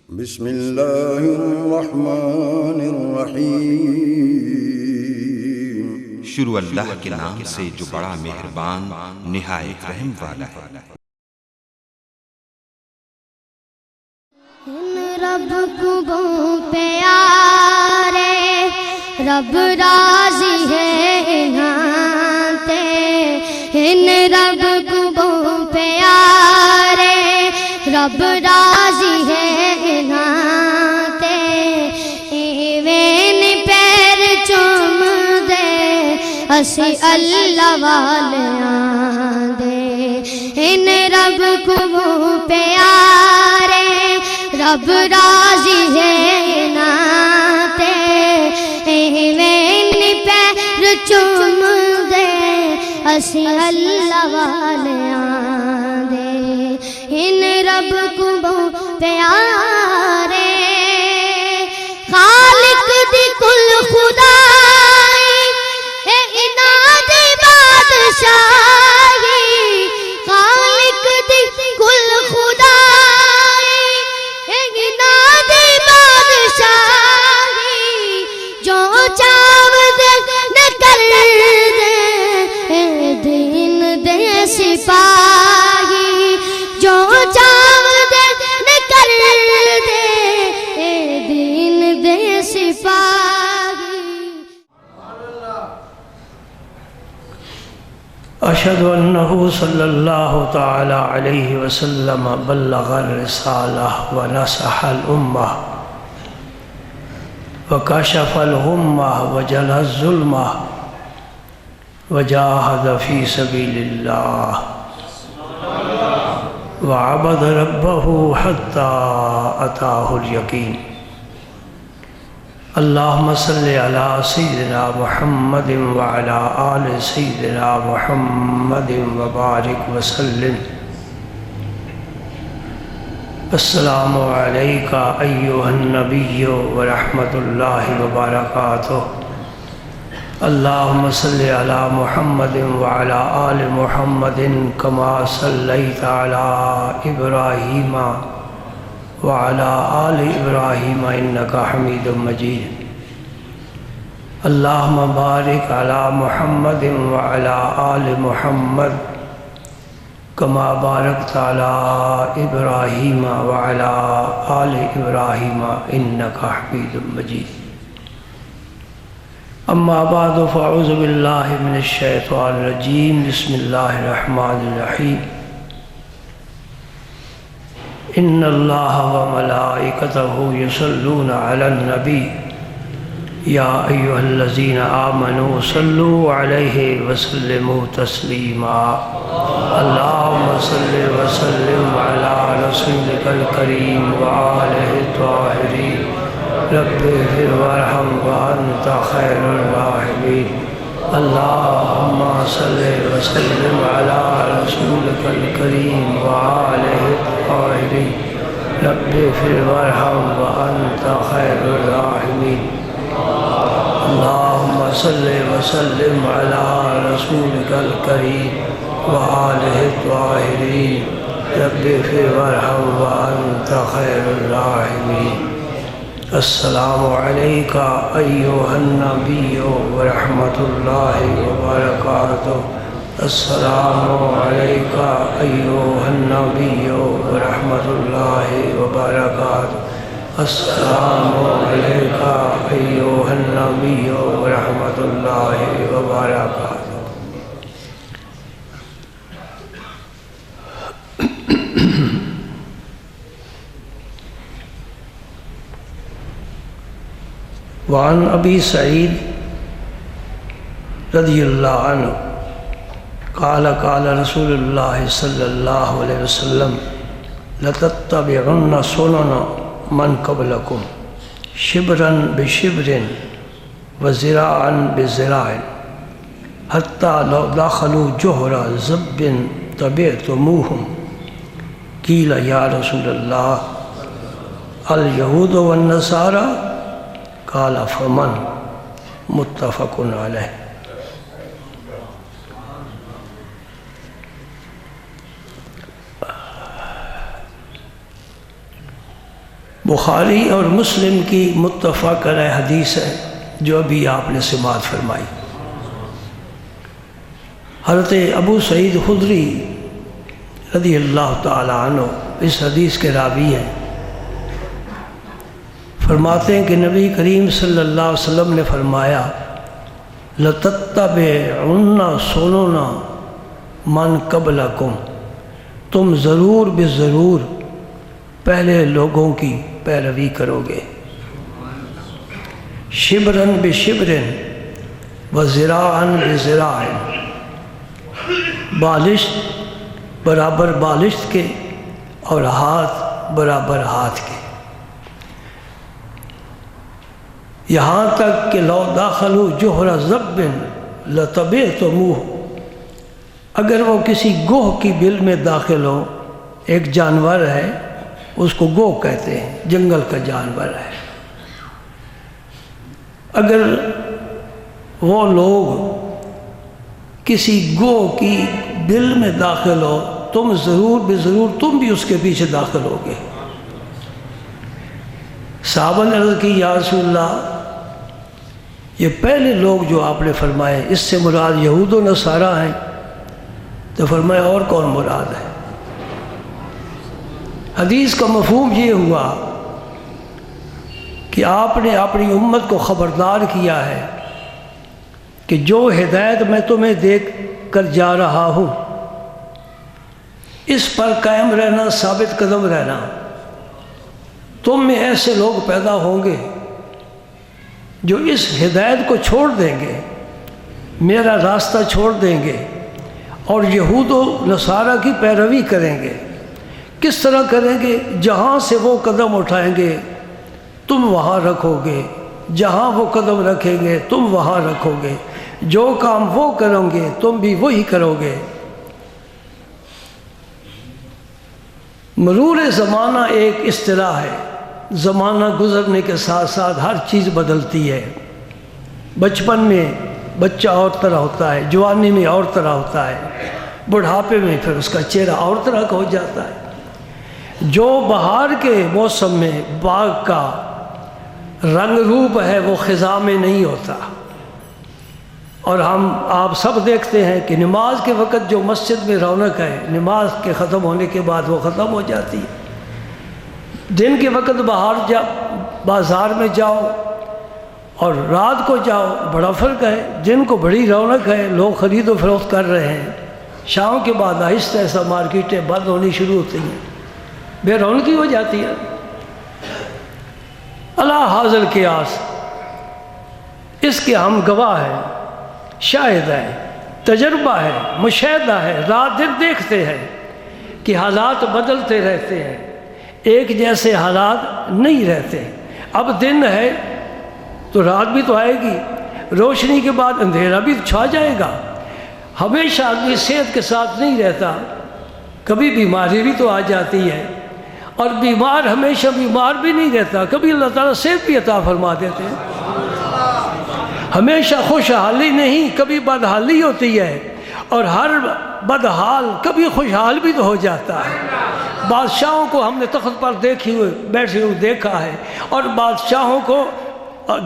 بسم اللہ الرحمن الرحیم۔ شروع اللہ کے نام سے جو بڑا مہربان نہایت رحم والا ہے۔ رب کو پیارے رب راضی ہے نہاتے، ان رب کو پیارے رب راضی ہے نہاتے، ایوین پیر چوم دے اسی اللہ والیاں دے، ان رب کو پیارے رب راضی ہے ناتے، ایوین پیر چوم دے اسی اللہ والیاں دے، ان رب کو پیارے خالق دی کل خدائی اے اناد بادشاہی، خالق دی کل خدائی اے اناد بادشاہی، جو چاو دے کر دے اے دین دے سپاہی، جو چاو دے کر دے اے دین دے سپاہی۔ اشہد انہ صلی اللہ تعالی علیہ وسلم بلغ الرسالہ ونصح الامہ وکشف الغمہ وجل الظلمہ وجاہد فی سبیل اللہ وعبد ربہ حتی اتاہ الیقین۔ اللہم صلی علی سیدنا محمد وعلی آل سیدنا محمد وبارک وسلم۔ السلام علیکہ ایہا النبی ورحمت اللہ وبرکاتہ۔ اللہم صلی علی محمد وعلی آل محمد کما صلیت علی ابراہیم وعلى آل إبراهيم إنك حميد مجيد۔ اللهم بارك على محمد وعلى آل محمد كما باركت على إبراهيم وعلى آل إبراهيم إنك حميد مجيد۔ أما بعد فأعوذ بالله من الشيطان الرجيم، بسم الله الرحمن الرحيم۔ ان اللہ وملائکتہ یصلون علی النبی یا ایہا الذین آمنوا صلوا علیہ وسلموا تسلیما۔ اللہم صلی وسلم علی رسولک الکریم وآلہ الطاہرین، رب اغفر وارحم وانت خیر الراحمین۔ اللہم صلی وسلم علی رسولک الکریم وآلہ الطاہرین، رب اغفر وارحم وانت خیر الراحمین۔ اللہم صلی وسلم علی رسولک الکریم وآلہ الطاہرین، رب اغفر وارحم وانت خیر الراحمین۔ السلام علیکہ ایہا النبی ورحمت اللہ وبرکاتہ۔ السلام علیکہ ایہا النبی ورحمت اللہ وبرکاتہ۔ السلام علیکہ ایہا النبی ورحمت اللہ وبرکاتہ۔ وعن ابی سعید رضی اللہ عنہ قال قال رسول اللہ صلی اللہ علیہ وسلم لتتبعن سنن من قبلکم شبرا بشبر وذراعا بذراع حتی لو دخلوا جحر ذب تبعتموہم۔ قیل یا رسول اللہ الیہود والنصارى؟ قال فمن؟ متفق علیہ۔ بخاری اور مسلم کی متفق علیہ حدیث ہے جو ابھی آپ نے سماعت فرمائی۔ حضرت ابو سعید خدری رضی اللہ تعالی عنہ اس حدیث کے راوی ہیں، فرماتے ہیں کہ نبی کریم صلی اللہ علیہ وسلم نے فرمایا لَتَتَّبِعُنَّ سُنَنَ مَنْ قَبْلَكُمْ، تم ضرور بے ضرور پہلے لوگوں کی پیروی کرو گے، شبرن بشبرن وذراعن بذراع، بالشت برابر بالشت کے اور ہاتھ برابر ہاتھ کے، یہاں تک کہ لو داخلوا جوہر ذب لتبعتموہ، اگر وہ کسی گوہ کی بل میں داخل ہو، ایک جانور ہے اس کو گوہ کہتے ہیں، جنگل کا جانور ہے، اگر وہ لوگ کسی گوہ کی بل میں داخل ہو، تم ضرور بے ضرور تم بھی اس کے پیچھے داخل ہوگے۔ صحابہ نے عرض کی یا رسول اللہ، یہ پہلے لوگ جو آپ نے فرمائے اس سے مراد یہود و نصارہ ہیں، تو فرمایا اور کون مراد ہے؟ حدیث کا مفہوم یہ ہوا کہ آپ نے اپنی امت کو خبردار کیا ہے کہ جو ہدایت میں تمہیں دے کر جا رہا ہوں اس پر قائم رہنا، ثابت قدم رہنا۔ تم میں ایسے لوگ پیدا ہوں گے جو اس ہدایت کو چھوڑ دیں گے، میرا راستہ چھوڑ دیں گے اور یہود و نصارہ کی پیروی کریں گے۔ کس طرح کریں گے؟ جہاں سے وہ قدم اٹھائیں گے تم وہاں رکھو گے، جہاں وہ قدم رکھیں گے تم وہاں رکھو گے، جو کام وہ کرو گے تم بھی وہی کرو گے۔ مرور زمانہ ایک اصطلاح ہے، زمانہ گزرنے کے ساتھ ساتھ ہر چیز بدلتی ہے۔ بچپن میں بچہ اور طرح ہوتا ہے، جوانی میں اور طرح ہوتا ہے، بڑھاپے میں پھر اس کا چہرہ اور طرح کا ہو جاتا ہے۔ جو بہار کے موسم میں باغ کا رنگ روپ ہے وہ خزاں میں نہیں ہوتا، اور آپ سب دیکھتے ہیں کہ نماز کے وقت جو مسجد میں رونق ہے نماز کے ختم ہونے کے بعد وہ ختم ہو جاتی ہے۔ دن کے وقت باہر بازار میں جاؤ اور رات کو جاؤ بڑا فرق ہے، دن کو بڑی رونق ہے، لوگ خرید و فروخت کر رہے ہیں، شام کے بعد آہستہ آہستہ مارکیٹیں بند ہونی شروع ہوتی ہیں، بے رونقی ہو جاتی ہے۔ اللہ حاضر قیاس، اس کے ہم گواہ ہیں، شاہد ہیں، تجربہ ہے، مشاہدہ ہے، رات دن دیکھتے ہیں کہ حالات بدلتے رہتے ہیں، ایک جیسے حالات نہیں رہتے۔ اب دن ہے تو رات بھی تو آئے گی، روشنی کے بعد اندھیرا بھی چھا جائے گا۔ ہمیشہ آدمی صحت کے ساتھ نہیں رہتا، کبھی بیماری بھی تو آ جاتی ہے، اور بیمار ہمیشہ بیمار بھی نہیں رہتا، کبھی اللہ تعالیٰ صحت بھی عطا فرما دیتے ہیں۔ ہمیشہ خوشحالی نہیں، کبھی بدحالی ہوتی ہے، اور ہر بدحال کبھی خوشحال بھی تو ہو جاتا ہے۔ بادشاہوں کو ہم نے تخت پر بیٹھے ہوئے دیکھا ہے، اور بادشاہوں کو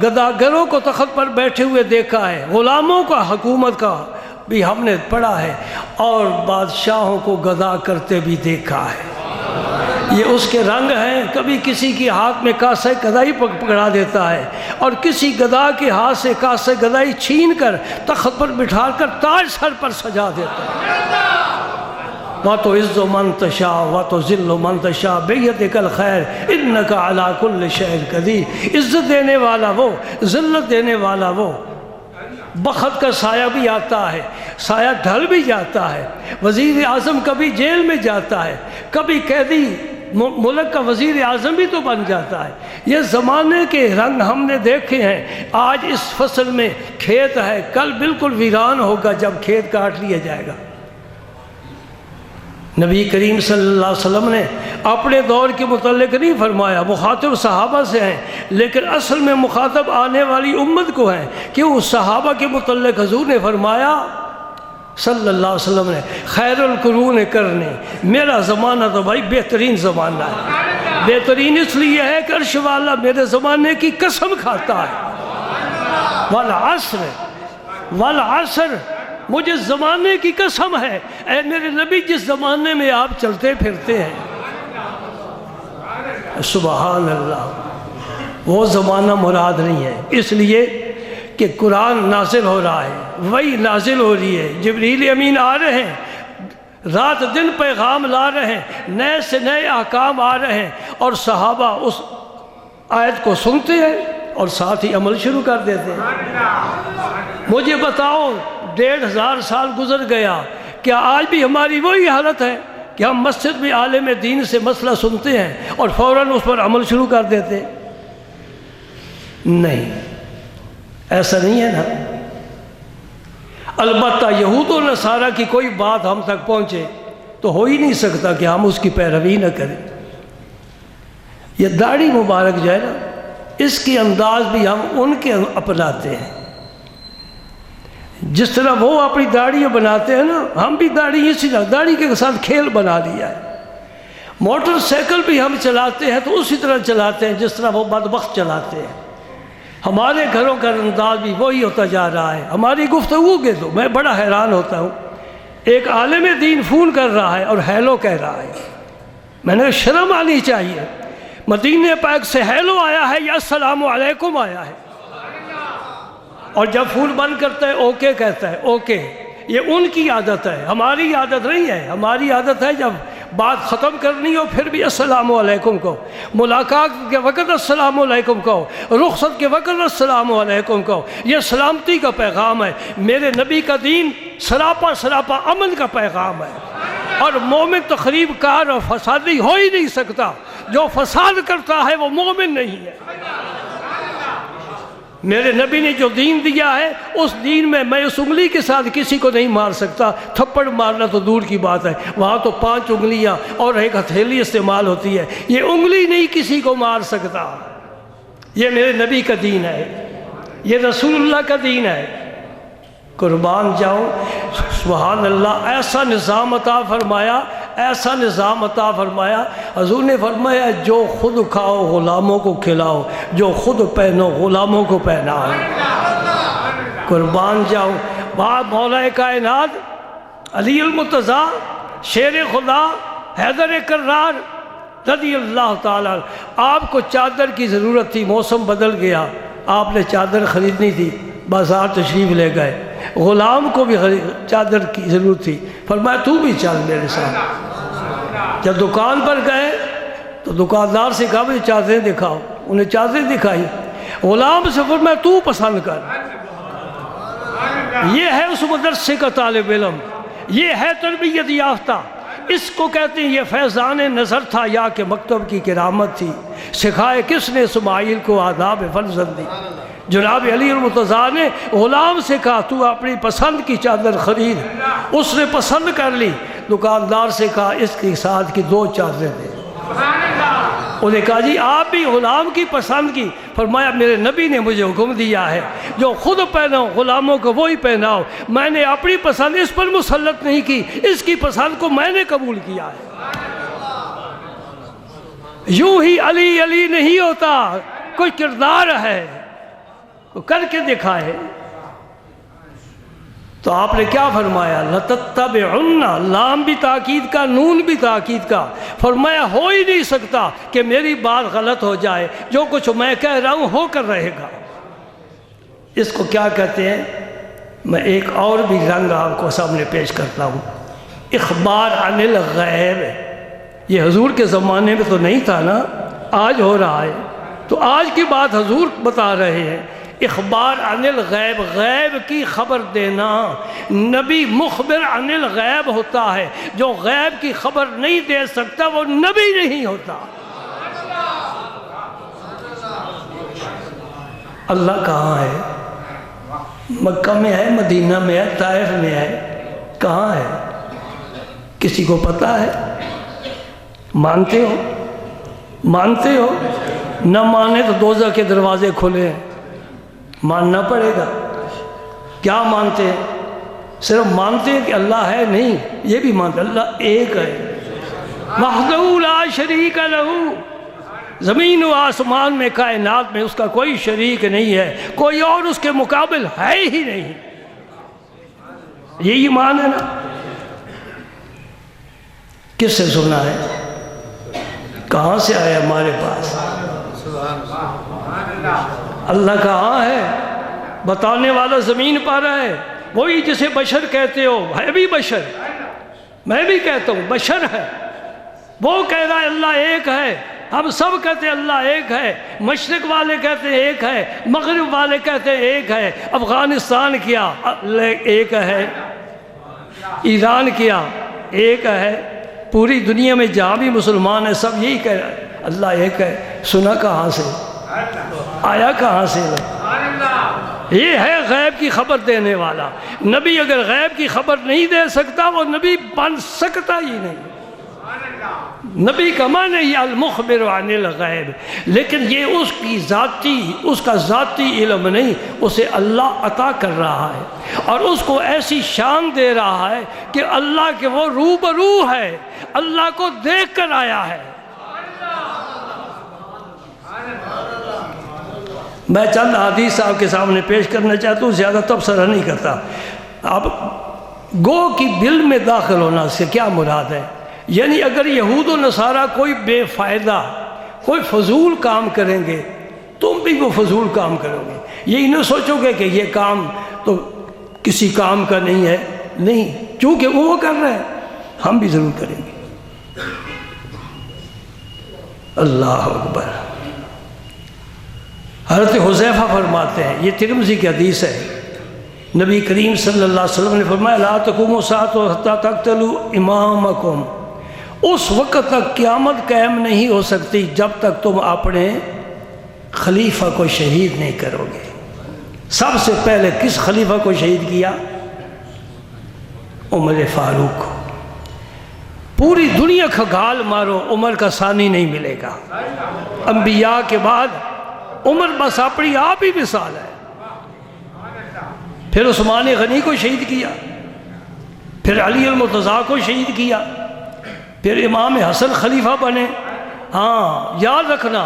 گداگروں کو تخت پر بیٹھے ہوئے دیکھا ہے، غلاموں کا حکومت کا بھی ہم نے پڑھا ہے، اور بادشاہوں کو گدا کرتے بھی دیکھا ہے۔ یہ اس کے رنگ ہیں، کبھی کسی کے ہاتھ میں کاسہ گدائی پکڑا دیتا ہے، اور کسی گدا کے ہاتھ سے کاسہ گدائی چھین کر تخت پر بٹھا کر تاج سر پر سجا دیتا ہے۔ وَتُعِزُّ مَن تَشَاءُ وَتُذِلُّ مَن تَشَاءُ بِيَدِكَ الْخَيْرُ إِنَّكَ عَلَىٰ كُلِّ شَيْءٍ قَدِيرٌ۔ عزت دینے والا وہ، ذلت دینے والا وہ۔ بخت کا سایہ بھی آتا ہے، سایہ ڈھل بھی جاتا ہے، وزیر اعظم کبھی جیل میں جاتا ہے، کبھی قیدی ملک کا وزیر اعظم بھی تو بن جاتا ہے۔ یہ زمانے کے رنگ ہم نے دیکھے ہیں۔ آج اس فصل میں کھیت ہے، کل بالکل ویران ہوگا جب کھیت کاٹ لیا جائے گا۔ نبی کریم صلی اللہ علیہ وسلم نے اپنے دور کے متعلق نہیں فرمایا، مخاطب صحابہ سے ہیں، لیکن اصل میں مخاطب آنے والی امت کو ہیں، کہ اس صحابہ کے متعلق حضور نے فرمایا صلی اللہ علیہ وسلم نے خیر القرون کرنی، میرا زمانہ تو بھائی بہترین زمانہ ہے۔ بہترین اس لیے ہے کہ عرش والا میرے زمانے کی قسم کھاتا ہے، والعصر والعصر، مجھے زمانے کی قسم ہے، اے میرے نبی جس زمانے میں آپ چلتے پھرتے ہیں، سبحان اللہ، وہ زمانہ مراد نہیں ہے، اس لیے کہ قرآن نازل ہو رہا ہے، وحی نازل ہو رہی ہے، جبریل امین آ رہے ہیں، رات دن پیغام لا رہے ہیں، نئے سے نئے احکام آ رہے ہیں، اور صحابہ اس آیت کو سنتے ہیں اور ساتھ ہی عمل شروع کر دیتے ہیں۔ مجھے بتاؤ 1500 سال گزر گیا، کیا آج بھی ہماری وہی حالت ہے کہ ہم مسجد میں عالم دین سے مسئلہ سنتے ہیں اور فوراً اس پر عمل شروع کر دیتے ہیں؟ نہیں، ایسا نہیں ہے نا۔ البتہ یہود و نصارہ کی کوئی بات ہم تک پہنچے تو ہو ہی نہیں سکتا کہ ہم اس کی پیروی نہ کریں۔ یہ داڑھی مبارک جو ہے نا، اس کی انداز بھی ہم ان کے اپناتے ہیں، جس طرح وہ اپنی داڑھی بناتے ہیں نا، ہم بھی داڑھی اسی طرح داڑھی کے ساتھ کھیل بنا لیا ہے۔ موٹر سائیکل بھی ہم چلاتے ہیں تو اسی طرح چلاتے ہیں جس طرح وہ بدبخت چلاتے ہیں۔ ہمارے گھروں کا انداز بھی وہی ہوتا جا رہا ہے۔ ہماری گفتگو کے تو میں بڑا حیران ہوتا ہوں، ایک عالم دین فون کر رہا ہے اور ہیلو کہہ رہا ہے۔ میں نے شرم آنی چاہیے، مدینہ پاک سے ہیلو آیا ہے یا السلام علیکم آیا ہے، اور جب فون بند کرتا ہے اوکے کہتا ہے، اوکے۔ یہ ان کی عادت ہے، ہماری عادت نہیں ہے۔ ہماری عادت ہے جب بات ختم کرنی ہو پھر بھی السلام علیکم کہو، ملاقات کے وقت السلام علیکم کہو، رخصت کے وقت السلام علیکم کہو۔ یہ سلامتی کا پیغام ہے۔ میرے نبی کا دین سراپا سراپا امن کا پیغام ہے، اور مومن تخریب کار اور فسادی ہو ہی نہیں سکتا۔ جو فساد کرتا ہے وہ مومن نہیں ہے۔ میرے نبی نے جو دین دیا ہے اس دین میں اس انگلی کے ساتھ کسی کو نہیں مار سکتا، تھپڑ مارنا تو دور کی بات ہے، وہاں تو 5 انگلیاں اور ایک ہتھیلی استعمال ہوتی ہے، یہ انگلی نہیں کسی کو مار سکتا۔ یہ میرے نبی کا دین ہے، یہ رسول اللہ کا دین ہے۔ قربان جاؤں، سبحان اللہ، ایسا نظام عطا فرمایا، ایسا نظام عطا فرمایا۔ حضور نے فرمایا جو خود کھاؤ غلاموں کو کھلاؤ، جو خود پہنو غلاموں کو پہناؤ۔ قربان جاؤں، وہاں مولا کائنات علی المرتضیٰ شیر خدا حیدر کرار رضی اللہ تعالیٰ، آپ کو چادر کی ضرورت تھی، موسم بدل گیا، آپ نے چادر خریدنی تھی، بازار تشریف لے گئے، غلام کو بھی چادر کی ضرورت تھی، فرمایا تو بھی چل میرے ساتھ۔ جب دکان پر گئے تو دکاندار سے کہا مجھے چادریں دکھاؤ، انہیں چادریں دکھائی، غلام سے فرمایا تو پسند کر۔ یہ ہے اس مدرسے کا طالب علم، یہ ہے تربیت یافتہ، اس کو کہتے ہیں یہ فیضان نظر تھا یا کہ مکتب کی کرامت تھی، سکھائے کس نے اسماعیل کو آداب فرزندی۔ جناب علی المرتضیٰ نے غلام سے کہا تو اپنی پسند کی چادر خرید، اس نے پسند کر لی، دکاندار سے کہا اس کے ساتھ کی 2 چادریں دے۔ انہوں نے کہا جی آپ بھی غلام کی پسند کی، فرمایا میرے نبی نے مجھے حکم دیا ہے جو خود پہناؤ غلاموں کو وہی پہناؤ، میں نے اپنی پسند اس پر مسلط نہیں کی، اس کی پسند کو میں نے قبول کیا ہے۔ یوں ہی علی علی نہیں ہوتا، کوئی کردار ہے، کر کے دکھائے۔ تو آپ نے کیا فرمایا؟ لَتَتَّبِعُنَّ، لام بھی تاکید کا، نون بھی تاکید کا، فرمایا ہو ہی نہیں سکتا کہ میری بات غلط ہو جائے، جو کچھ میں کہہ رہا ہوں ہو کر رہے گا۔ اس کو کیا کہتے ہیں؟ میں ایک اور بھی رنگ آپ کو سامنے پیش کرتا ہوں، اخبار عن الغیب۔ یہ حضور کے زمانے میں تو نہیں تھا نا، آج ہو رہا ہے، تو آج کی بات حضور بتا رہے ہیں۔ اخبار عن الغیب، غیب کی خبر دینا، نبی مخبر عن الغیب ہوتا ہے، جو غیب کی خبر نہیں دے سکتا وہ نبی نہیں ہوتا۔ اللہ کہاں ہے؟ مکہ میں ہے، مدینہ میں ہے، طائف میں ہے، کہاں ہے؟ کسی کو پتہ ہے؟ مانتے ہو؟ مانتے ہو؟ نہ مانے تو دوزخ کے دروازے کھلے ہیں، ماننا پڑے گا۔ کیا مانتے ہیں؟ صرف مانتے ہیں کہ اللہ ہے؟ نہیں، یہ بھی مانتے اللہ ایک ہے، وحدہ لا شریک لہ، زمین و آسمان میں کائنات میں اس کا کوئی شریک نہیں ہے، کوئی اور اس کے مقابل ہے ہی نہیں۔ یہ ایمان ہے نا؟ کس سے سنا ہے؟ کہاں سے آیا ہمارے پاس؟ اللہ کہاں ہے؟ بتانے والا زمین پر ہے، وہی جسے بشر کہتے ہو، ہے بھی بشر، میں بھی کہتا ہوں بشر ہے۔ وہ کہہ رہا ہے اللہ ایک ہے، ہم سب کہتے ہیں اللہ ایک ہے، مشرق والے کہتے ہیں ایک ہے، مغرب والے کہتے ہیں ایک ہے، افغانستان کیا ایک ہے، ایران کیا ایک ہے، پوری دنیا میں جہاں بھی مسلمان ہیں سب یہی کہہ رہے ہیں اللہ ایک ہے۔ سنا کہاں سے؟ آیا کہاں سے؟ یہ ہے غیب کی خبر دینے والا۔ نبی اگر غیب کی خبر نہیں دے سکتا وہ نبی بن سکتا ہی نہیں۔ نبی کا معنی یہ المخبر عن الغیب، لیکن یہ اس کا ذاتی علم نہیں، اسے اللہ عطا کر رہا ہے اور اس کو ایسی شان دے رہا ہے کہ اللہ کے وہ روبرو ہے، اللہ کو دیکھ کر آیا ہے۔ میں چند حدیث آپ کے سامنے پیش کرنا چاہتا ہوں، زیادہ تبصرہ نہیں کرتا۔ اب گو کی بل میں داخل ہونا سے کیا مراد ہے؟ یعنی اگر یہود و نصارہ کوئی بے فائدہ کوئی فضول کام کریں گے تم بھی وہ فضول کام کرو گے، یہی نہ سوچو گے کہ یہ کام تو کسی کام کا نہیں ہے، نہیں، چونکہ وہ کر رہے ہیں ہم بھی ضرور کریں گے۔ اللہ اکبر۔ حضرت حذیفہ فرماتے ہیں، یہ ترمذی کی حدیث ہے، نبی کریم صلی اللہ علیہ وسلم نے فرمایا لا تقوموا الساعة حتى تقتلوا امامکم، اس وقت تک قیامت قائم نہیں ہو سکتی جب تک تم اپنے خلیفہ کو شہید نہیں کرو گے۔ سب سے پہلے کس خلیفہ کو شہید کیا؟ عمر فاروق کو۔ پوری دنیا کا گھال مارو عمر کا ثانی نہیں ملے گا۔ انبیاء کے بعد عمر بس اپنی آپ ہی مثال ہے۔ پھر عثمان غنی کو شہید کیا، پھر علی المرتضیٰ کو شہید کیا، پھر امام حسن خلیفہ بنے۔ ہاں یاد رکھنا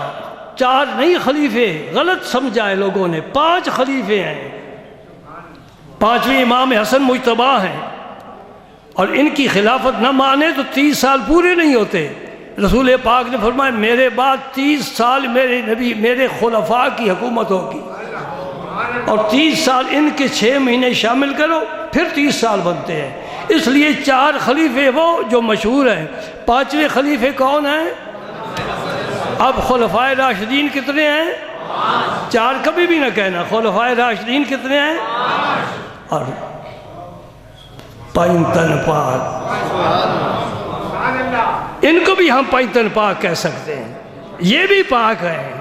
4 نہیں خلیفے، غلط سمجھا ہے لوگوں نے، 5 خلیفے ہیں، 5ویں امام حسن مجتبی ہیں، اور ان کی خلافت نہ مانے تو 30 سال پورے نہیں ہوتے۔ رسول پاک نے فرمایا میرے بعد 30 سال میرے نبی میرے خلفاء کی حکومت ہوگی، اور 30 سال ان کے 6 مہینے شامل کرو پھر 30 سال بنتے ہیں۔ اس لیے 4 خلیفے وہ جو مشہور ہیں، 5ویں خلیفے کون ہیں؟ اب خلفائے راشدین کتنے ہیں؟ 4 کبھی بھی نہ کہنا، خلفائے راشدین کتنے ہیں؟ اور پینتن پاک، ان کو بھی ہم پینتن پاک کہہ سکتے ہیں، یہ بھی پاک ہے۔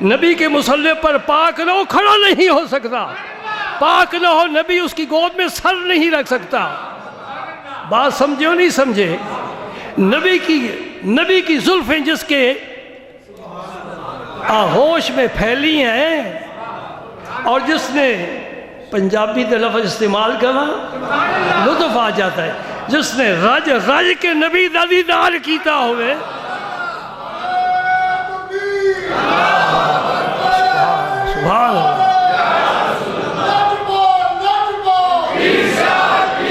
نبی کے مصلی پر پاک نہ ہو کھڑا نہیں ہو سکتا، پاک نہ ہو نبی اس کی گود میں سر نہیں رکھ سکتا۔ بات سمجھو نہیں سمجھے؟ نبی کی زلفیں جس کے آغوش میں پھیلی ہیں، اور جس نے پنجابی کا لفظ استعمال کرنا لطف آ جاتا ہے، جس نے رج کے نبی دا دیدار کیتا ہوئے، سبحان اللہ،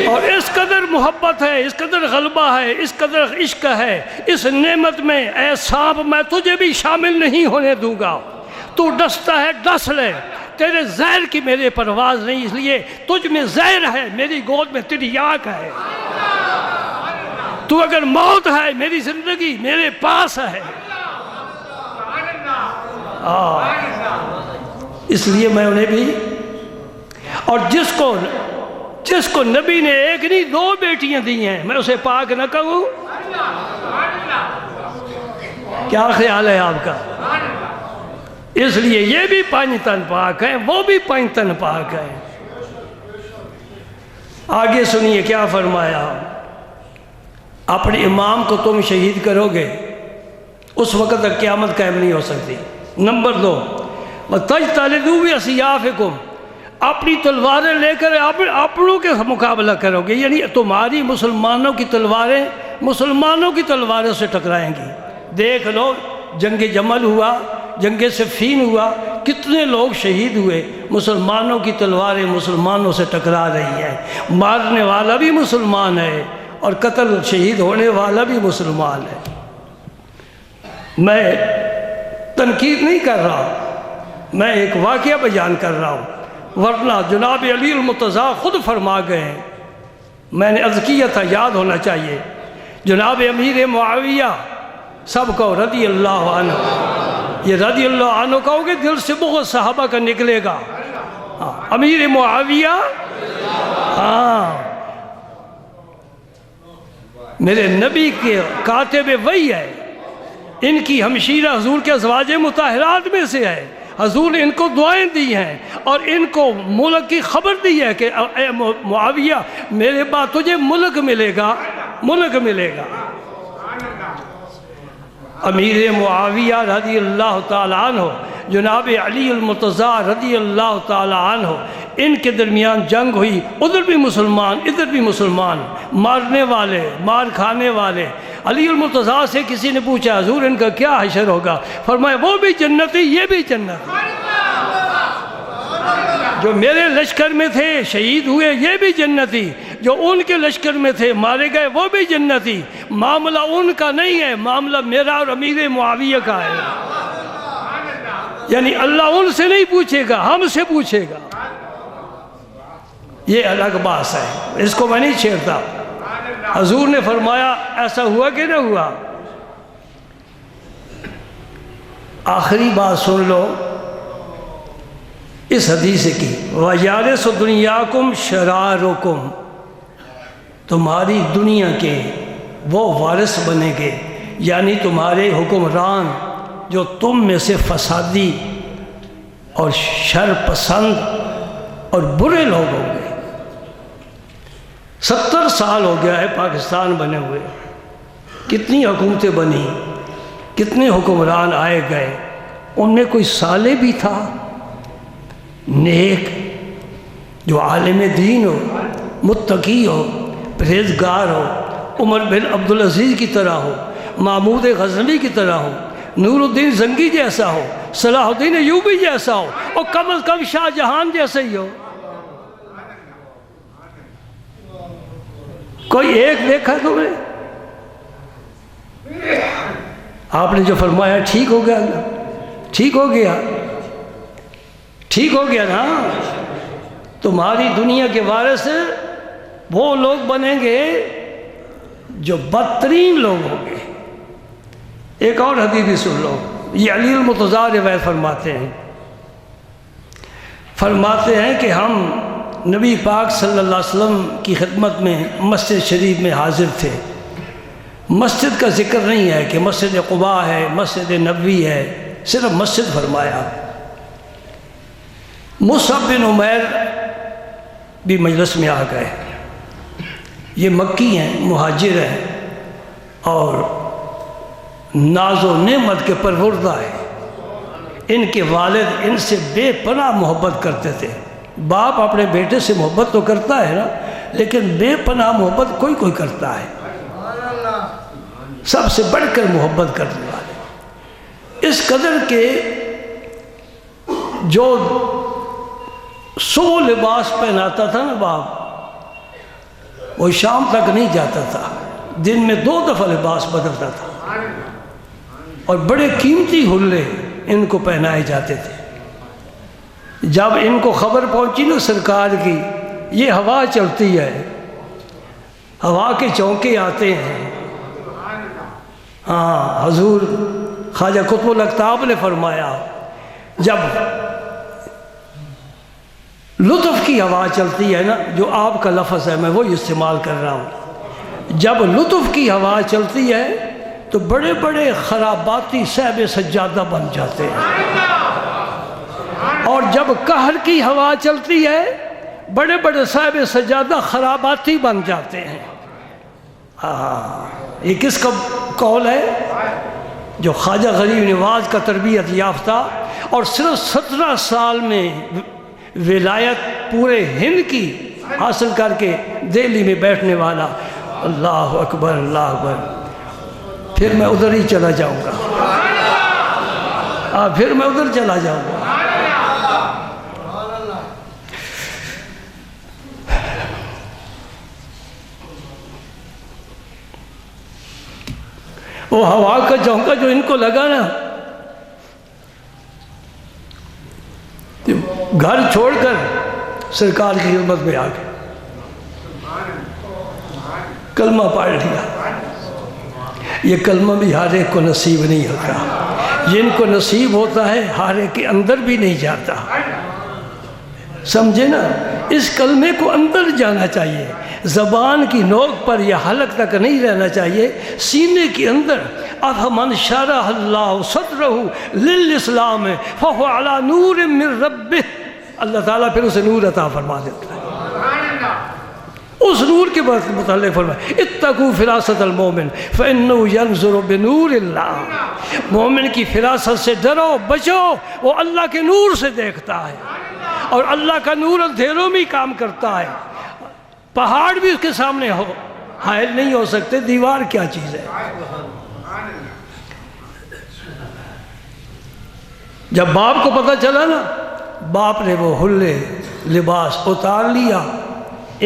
اور اس قدر محبت ہے، اس قدر غلبہ ہے، اس قدر عشق ہے اس نعمت میں، اے صاحب میں تجھے بھی شامل نہیں ہونے دوں گا۔ تو ڈستا ہے ڈس لے، تیرے زہر کی میرے پرواز نہیں، اس لیے تجھ میں زہر ہے، میری گود میں تریاک ہے۔ تو اگر موت ہے میری زندگی میرے پاس ہے۔ اس لیے میں انہیں بھی، اور جس کو نبی نے 1 نہیں 2 بیٹیاں دی ہیں، میں اسے پاک نہ کہوں؟ کیا خیال ہے آپ کا؟ اس لیے یہ بھی پنجتن پاک ہے، وہ بھی پنجتن پاک ہے۔ آگے سنیے کیا فرمایا، اپنے امام کو تم شہید کرو گے اس وقت تک قیامت قائم نہیں ہو سکتی۔ نمبر 2 وَتَجْتَلِدُوا بِأَسْيَافِكُمْ، اپنی تلواریں لے کر اپنوں کے مقابلہ کرو گے، یعنی تمہاری مسلمانوں کی تلواریں مسلمانوں کی تلواروں سے ٹکرائیں گی۔ دیکھ لو جنگ جمل ہوا، جنگ صفین ہوا، کتنے لوگ شہید ہوئے، مسلمانوں کی تلواریں مسلمانوں سے ٹکرا رہی ہیں، مارنے والا بھی مسلمان ہے اور قتل شہید ہونے والا بھی مسلمان ہے۔ میں تنقید نہیں کر رہا، میں ایک واقعہ بیان کر رہا ہوں، ورنہ جناب علی المرتضیٰ خود فرما گئے ہیں، میں نے عرض کیا تھا، یاد ہونا چاہیے، جناب امیر معاویہ سب کو رضی اللہ عنہ، یہ رضی اللہ عنہ کہو گے دل سے بغض صحابہ کا نکلے گا، امیر معاویہ، میرے نبی کے کاتب وحی ہے، ان کی ہمشیرہ حضور کے ازواج مطہرات میں سے ہے، حضور نے ان کو دعائیں دی ہیں اور ان کو ملک کی خبر دی ہے کہ اے معاویہ میرے بعد تجھے ملک ملے گا، ملک ملے گا۔ امیر معاویہ رضی اللہ تعالیٰ عنہ، جناب علی المرتضیٰ رضی اللہ تعالیٰ عنہ، ان کے درمیان جنگ ہوئی، ادھر بھی مسلمان ادھر بھی مسلمان، مارنے والے مار کھانے والے۔ علی المرتضیٰ سے کسی نے پوچھا حضور ان کا کیا حشر ہوگا؟ فرمایا وہ بھی جنتی یہ بھی جنتی، جو میرے لشکر میں تھے شہید ہوئے یہ بھی جنتی، جو ان کے لشکر میں تھے مارے گئے وہ بھی جنتی۔ معاملہ ان کا نہیں ہے، معاملہ میرا اور امیر معاویہ کا ہے، یعنی اللہ ان سے نہیں پوچھے گا، ہم سے پوچھے گا، یہ الگ بات ہے، اس کو میں نہیں چھیڑتا۔ حضور نے فرمایا ایسا ہوا کہ نہ ہوا؟ آخری بات سن لو اس حدیث کی، وَيَارِثُ دُنْيَاكُمْ شَرَارُكُمْ، تمہاری دنیا کے وہ وارث بنیں گے، یعنی تمہارے حکمران جو تم میں سے فسادی اور شر پسند اور برے لوگ ہوں گے۔ 70 سال ہو گیا ہے پاکستان بنے ہوئے، کتنی حکومتیں بنی، کتنے حکمران آئے گئے، ان میں کوئی صالح بھی تھا نیک جو عالم دین ہو، متقی ہو، پرہیزگار ہو، عمر بن عبدالعزیز کی طرح ہو، محمود غزنوی کی طرح ہو، نور الدین زنگی جیسا ہو، صلاح الدین ایوبی جیسا ہو، اور کم از کم شاہ جہان جیسا ہی ہو؟ کوئی ایک دیکھا تم نے؟ آپ نے جو فرمایا ٹھیک ہو گیا، ٹھیک ہو گیا، ٹھیک ہو گیا نا؟ تمہاری دنیا کے وارث وہ لوگ بنیں گے جو بدترین لوگ ہوں گے۔ ایک اور حدیث بھی سن لو، یہ علی المرتضیٰ روایت فرماتے ہیں کہ ہم نبی پاک صلی اللہ علیہ وسلم کی خدمت میں مسجد شریف میں حاضر تھے۔ مسجد کا ذکر نہیں ہے کہ مسجد قباء ہے، مسجد نبوی ہے، صرف مسجد فرمایا۔ مصعب بن عمیر بھی مجلس میں آ گئے، یہ مکی ہیں، مہاجر ہیں اور ناز و نعمت کے پروردہ ہیں۔ ان کے والد ان سے بے پناہ محبت کرتے تھے۔ باپ اپنے بیٹے سے محبت تو کرتا ہے نا، لیکن بے پناہ محبت کوئی کوئی کرتا ہے، سب سے بڑھ کر محبت کرنے والے، اس قدر کہ جو 100 لباس پہناتا تھا نا باپ، وہ شام تک نہیں جاتا تھا، دن میں 2 دفعہ لباس بدلتا تھا، اور بڑے قیمتی حلے ان کو پہنائے جاتے تھے۔ جب ان کو خبر پہنچی نا سرکار کی، یہ ہوا چلتی ہے، ہوا کے چونکے آتے ہیں، ہاں حضور خواجہ قطب الاقطاب نے فرمایا جب لطف کی ہوا چلتی ہے نا، جو آپ کا لفظ ہے میں وہی استعمال کر رہا ہوں، جب لطف کی ہوا چلتی ہے تو بڑے بڑے خراباتی صاحب سجادہ بن جاتے ہیں، اور جب قہر کی ہوا چلتی ہے بڑے بڑے صاحب سجادہ خراباتی بن جاتے ہیں۔ یہ کس کا قول ہے؟ جو خواجہ غریب نواز کا تربیت یافتہ اور صرف 17 سال میں ولایت پورے ہند کی حاصل کر کے دہلی میں بیٹھنے والا۔ اللہ اکبر، اللہ اکبر، پھر میں ادھر ہی چلا جاؤں گا۔ پھر میں ادھر چلا جاؤں گا۔ وہ ہوا کا جھونکا جو ان کو لگا نا، گھر چھوڑ کر سرکار کی خدمت میں آ گئے، کلمہ پڑھ لیا۔ یہ کلمہ بھی ہر ایک کو نصیب نہیں ہوتا، جن کو نصیب ہوتا ہے ہر ایک کے اندر بھی نہیں جاتا، سمجھے نا؟ اس کلمے کو اندر جانا چاہیے، زبان کی نوک پر یا حلق تک نہیں رہنا چاہیے، سینے کے اندر۔ اَفَمَنْ شَرَحَ اللَّهُ صَدْرَهُ لِلْإِسْلَامِ فَهُوَ عَلَى نُورٍ مِّن رَبِّهِ، اللہ تعالیٰ پھر اسے نور عطا فرما دیتا ہے۔ اس نور کے متعلق فرمائے اتقوا فراست المومن فإنه ينظر بنور اللہ، مومن کی فراست سے ڈرو بچو، وہ اللہ کے نور سے دیکھتا ہے، اور اللہ کا نور اندھیروں میں کام کرتا ہے۔ پہاڑ بھی اس کے سامنے ہو حائل نہیں ہو سکتے، دیوار کیا چیز ہے؟ جب باپ کو پتہ چلا نا، باپ نے وہ حلے لباس اتار لیا،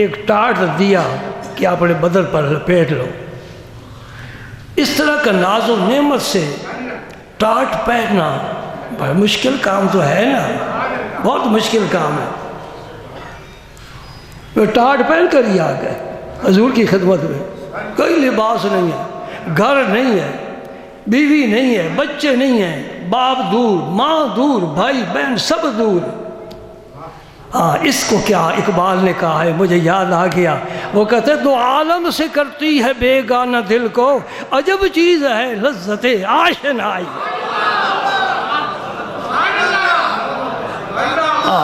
ایک ٹاٹ دیا کہ اپنے بدن پر لپیٹ لو۔ اس طرح کا ناز و نعمت سے ٹاٹ پہننا بڑا مشکل کام تو ہے نا، بہت مشکل کام ہے۔ وہ ٹاٹ پہن کر ہی آ گئے حضور کی خدمت میں، کوئی لباس نہیں ہے، گھر نہیں ہے، بیوی نہیں ہے، بچے نہیں ہیں، باپ دور، ماں دور، بھائی بہن سب دور۔ اس کو کیا اقبال نے کہا ہے، مجھے یاد آ گیا، وہ کہتے دو عالم سے کرتی ہے بیگانہ دل کو، عجب چیز ہے لذت آشنائی۔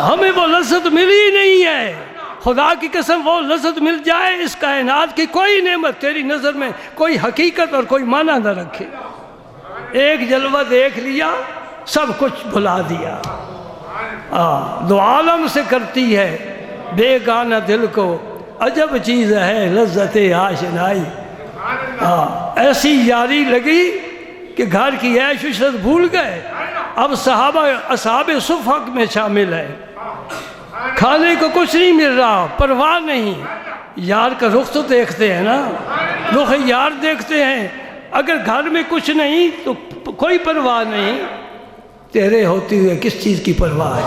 ہمیں وہ لذت ملی نہیں ہے، خدا کی قسم وہ لذت مل جائے، اس کائنات کی کوئی نعمت تیری نظر میں کوئی حقیقت اور کوئی معنی نہ رکھے۔ ایک جلوہ دیکھ لیا، سب کچھ بھلا دیا۔ دو عالم سے کرتی ہے بیگانہ دل کو، عجب چیز ہے لذت آشنائی۔ ایسی یاری لگی کہ گھر کی عیش عشرت بھول گئے، اب صحابہ اصحاب صفحہ میں شامل ہے، کھانے کو کچھ نہیں مل رہا، پرواہ نہیں، یار کا رخ تو دیکھتے ہیں نا، رخ یار دیکھتے ہیں، اگر گھر میں کچھ نہیں تو کوئی پرواہ نہیں، تیرے ہوتی ہوئے کس چیز کی پرواہ ہے؟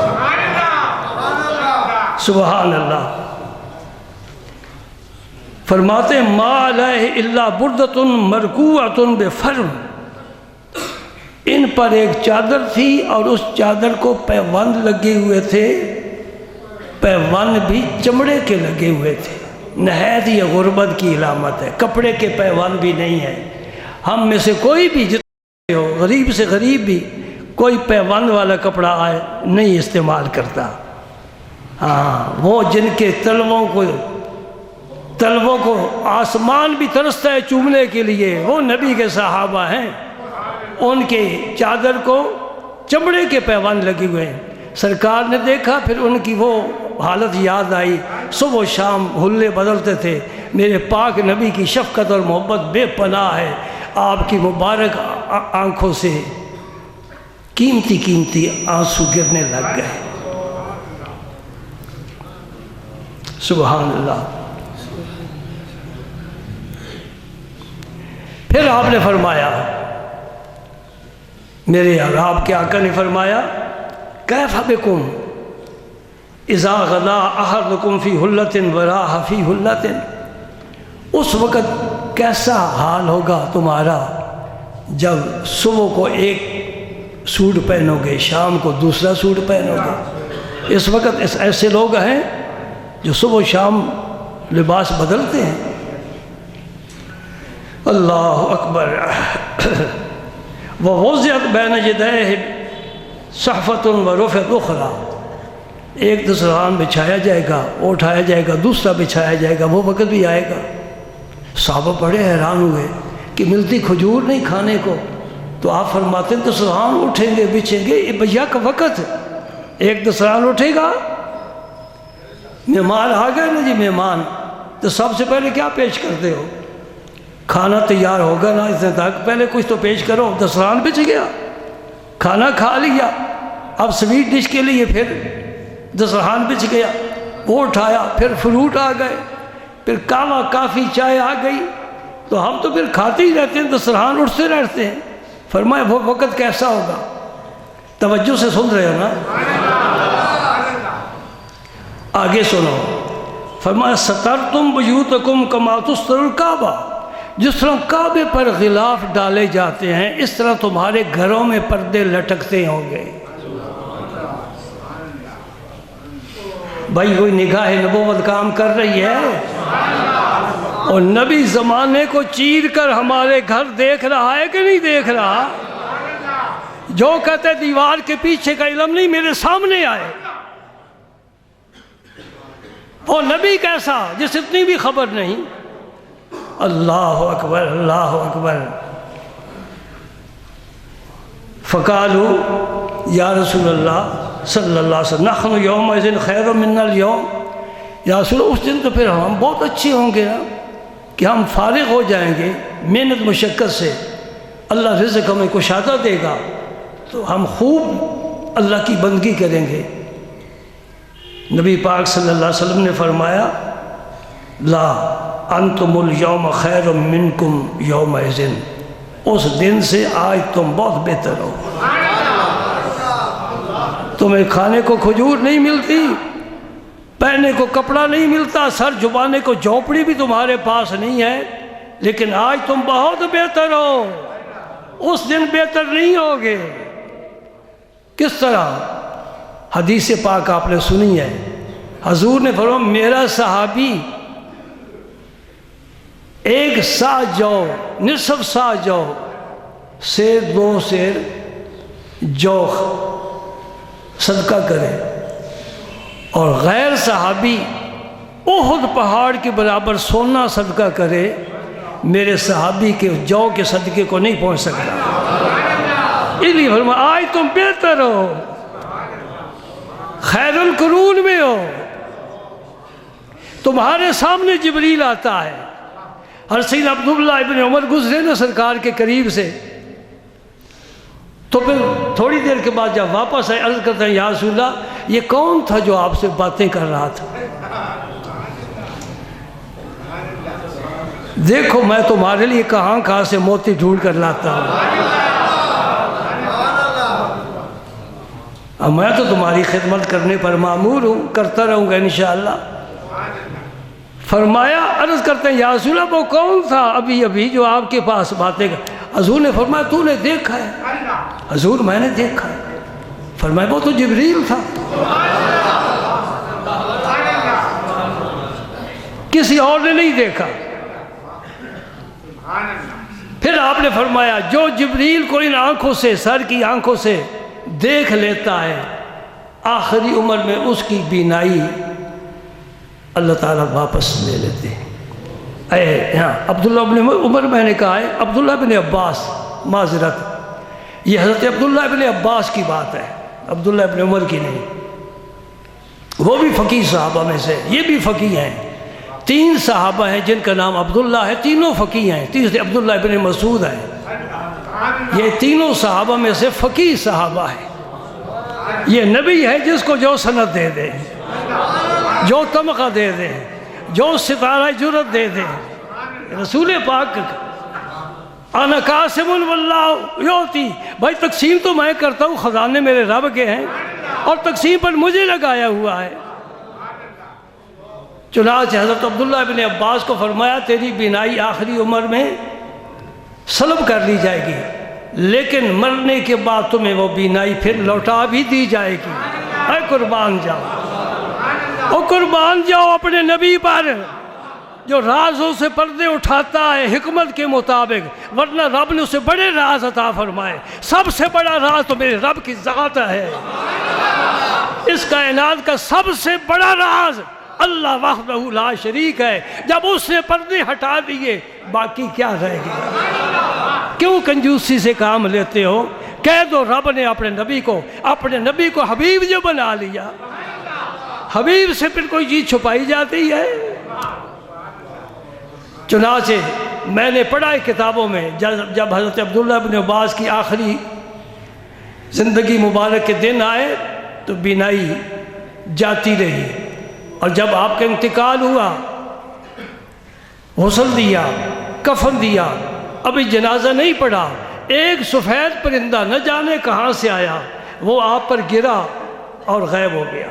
سبحان اللہ۔ فرماتے ہیں ما علیہ الا بردۃ مرکوعۃ بفرم، ان پر ایک چادر تھی اور اس چادر کو پیوند لگے ہوئے تھے، پیوند بھی چمڑے کے لگے ہوئے تھے، نہایت یہ غربت کی علامت ہے، کپڑے کے پیوند بھی نہیں ہے۔ ہم میں سے کوئی بھی جتنے ہو، غریب سے غریب بھی، کوئی پیوند والا کپڑا آئے نہیں استعمال کرتا۔ وہ جن کے تلووں کو آسمان بھی ترستا ہے چومنے کے لیے، وہ نبی کے صحابہ ہیں، ان کے چادر کو چمڑے کے پیوند لگے ہوئے ہیں۔ سرکار نے دیکھا، پھر ان کی وہ حالت یاد آئی، صبح و شام حلے بدلتے تھے۔ میرے پاک نبی کی شفقت اور محبت بے پناہ ہے، آپ کی مبارک آنکھوں سے قیمتی آنسو گرنے لگ گئے۔ سبحان اللہ۔ پھر آپ نے فرمایا، میرے آپ کے آقا نے فرمایا کیف بکم اذا غدا احدکم فی حلۃ وراح فی حلۃ، اس وقت کیسا حال ہوگا تمہارا جب صبح کو ایک سوٹ پہنو گے، شام کو دوسرا سوٹ پہنو گے۔ اس وقت ایسے لوگ ہیں جو صبح و شام لباس بدلتے ہیں۔ اللہ اکبر۔ ووضعت بین یدیہ صحفۃ ورفعت اخری، ایک دسترخوان بچھایا جائے گا، اٹھایا جائے گا، دوسرا بچھایا جائے گا، وہ وقت بھی آئے گا۔ صحابہ بڑے حیران ہوئے کہ ملتی کھجور نہیں کھانے کو، تو آپ فرماتے ہیں دسترخوان اٹھیں گے بچھیں گے، یہ بھیا کا وقت، ایک دسترخوان اٹھے گا، مہمان آ گئے نا جی مہمان، تو سب سے پہلے کیا پیش کرتے ہو؟ کھانا تیار ہوگا نا، اتنے تک پہلے کچھ تو پیش کرو، دسترخوان بچھ گیا، کھانا کھا لیا، اب سویٹ ڈش کے لیے پھر دسترخوان بچھ گیا، وہ اٹھایا، پھر فروٹ آ گئے، پھر کہوہ کافی چائے آ گئی، تو ہم تو پھر کھاتے ہی رہتے ہیں، دسترخوان اٹھتے رہتے ہیں۔ فرمایا وہ وقت کیسا ہوگا؟ توجہ سے سن رہے ہو نا؟ آگے سنو، فرمایا سترتم بیوتکم کما تستر الکعبہ، جس طرح کعبے پر غلاف ڈالے جاتے ہیں اس طرح تمہارے گھروں میں پردے لٹکتے ہوں گے۔ بھائی کوئی نگاہ نبوت کام کر رہی ہے، اور نبی زمانے کو چیر کر ہمارے گھر دیکھ رہا ہے کہ نہیں دیکھ رہا؟ جو کہتے دیوار کے پیچھے کا علم نہیں، میرے سامنے آئے۔ وہ نبی کیسا جس اتنی بھی خبر نہیں؟ اللہ اکبر، اللہ اکبر۔ فقالوا یا رسول اللہ صلی اللہ علیہ وسلم نحن یومئذ خیر من اليوم، یا رسول اللہ اس دن تو پھر ہم بہت اچھے ہوں گے نا، کہ ہم فارغ ہو جائیں گے محنت مشقت سے، اللہ رزق ہمیں کشادہ دے گا تو ہم خوب اللہ کی بندگی کریں گے۔ نبی پاک صلی اللہ علیہ وسلم نے فرمایا لا انتم اليوم خیر منکم یومئذ، اس دن سے آج تم بہت بہتر ہو۔ تمہیں کھانے کو کھجور نہیں ملتی، پہننے کو کپڑا نہیں ملتا، سر جھکانے کو جھونپڑی بھی تمہارے پاس نہیں ہے، لیکن آج تم بہت بہتر ہو، اس دن بہتر نہیں ہوگے۔ کس طرح؟ حدیث پاک آپ نے سنی ہے، حضور نے فرمایا میرا صحابی ایک سا جو، نصف سا جو، سیر دو سیر جو صدقہ کرے، اور غیر صحابی احد پہاڑ کے برابر سونا صدقہ کرے، میرے صحابی کے جو کے صدقے کو نہیں پہنچ سکتا۔ اس لیے فرمایا آج تم بہتر ہو، خیر القرون میں ہو۔ تمہارے سامنے جبریل آتا ہے، اور سیدنا عبداللہ ابن عمر گزرے نا سرکار کے قریب سے، تو پھر تھوڑی دیر کے بعد جب واپس آئے عرض کرتے ہیں یا رسول اللہ یہ کون تھا جو آپ سے باتیں کر رہا تھا؟ دیکھو میں تمہارے لیے کہاں سے موتی ڈھونڈ کر لاتا ہوں، اب میں تو تمہاری خدمت کرنے پر مامور ہوں، کرتا رہوں گا انشاءاللہ۔ فرمایا عرض کرتے ہیں یا رسول اللہ وہ کون تھا ابھی جو آپ کے پاس باتیں کر؟ حضور نے فرمایا تو نے دیکھا ہے؟ حضور میں نے دیکھا ہے۔ فرمایا وہ تو جبریل تھا، کسی اور نے نہیں دیکھا۔ پھر آپ نے فرمایا جو جبریل کو ان آنکھوں سے، سر کی آنکھوں سے دیکھ لیتا ہے، آخری عمر میں اس کی بینائی اللہ تعالیٰ واپس لے لیتے ہیں۔ ہاں عبداللہ بن عمر میں نے کہا ہے، عبداللہ بن عباس، معذرت یہ حضرت عبداللہ بن عباس کی بات ہے، عبداللہ بن عمر کی نہیں۔ وہ بھی فقیہ صحابہ میں سے، یہ بھی فقیہ ہیں۔ 3 صحابہ ہیں جن کا نام عبداللہ ہے، تینوں فقیہ ہیں، تیسرے عبداللہ بن مسعود ہیں۔ یہ تینوں صحابہ میں سے فقیہ صحابہ ہیں۔ یہ نبی ہے جس کو جو سند دے دے، جو تمغہ دے دے، جو ستارہ جرت دے دے، رسول پاک انا قاسم واللہ یعطی، بھائی تقسیم تو میں کرتا ہوں، خزانے میرے رب کے ہیں اور تقسیم پر مجھے لگایا ہوا ہے۔ چنانچہ حضرت عبداللہ بن عباس کو فرمایا تیری بینائی آخری عمر میں سلب کر لی جائے گی، لیکن مرنے کے بعد تمہیں وہ بینائی پھر لوٹا بھی دی جائے گی۔ اے قربان جاؤ، او قربان جاؤ اپنے نبی پر جو رازوں سے پردے اٹھاتا ہے حکمت کے مطابق، ورنہ رب نے اسے بڑے راز عطا فرمائے۔ سب سے بڑا راز تو میرے رب کی ذات ہے۔ اس کائنات کا سب سے بڑا راز اللہ وحدہ لا شریک ہے۔ جب اس نے پردے ہٹا دیے باقی کیا رہ گیا؟ کیوں کنجوسی سے کام لیتے ہو؟ کہہ دو رب نے اپنے نبی کو حبیب جو بنا لیا، حبیب سے پھر کوئی چیز چھپائی جاتی ہے؟ چنانچہ میں نے پڑھا ہے کتابوں میں، جب حضرت عبداللہ بن عباس کی آخری زندگی مبارک کے دن آئے تو بینائی جاتی رہی، اور جب آپ کا انتقال ہوا، غسل دیا، کفن دیا، ابھی جنازہ نہیں پڑا، ایک سفید پرندہ نہ جانے کہاں سے آیا، وہ آپ پر گرا اور غائب ہو گیا۔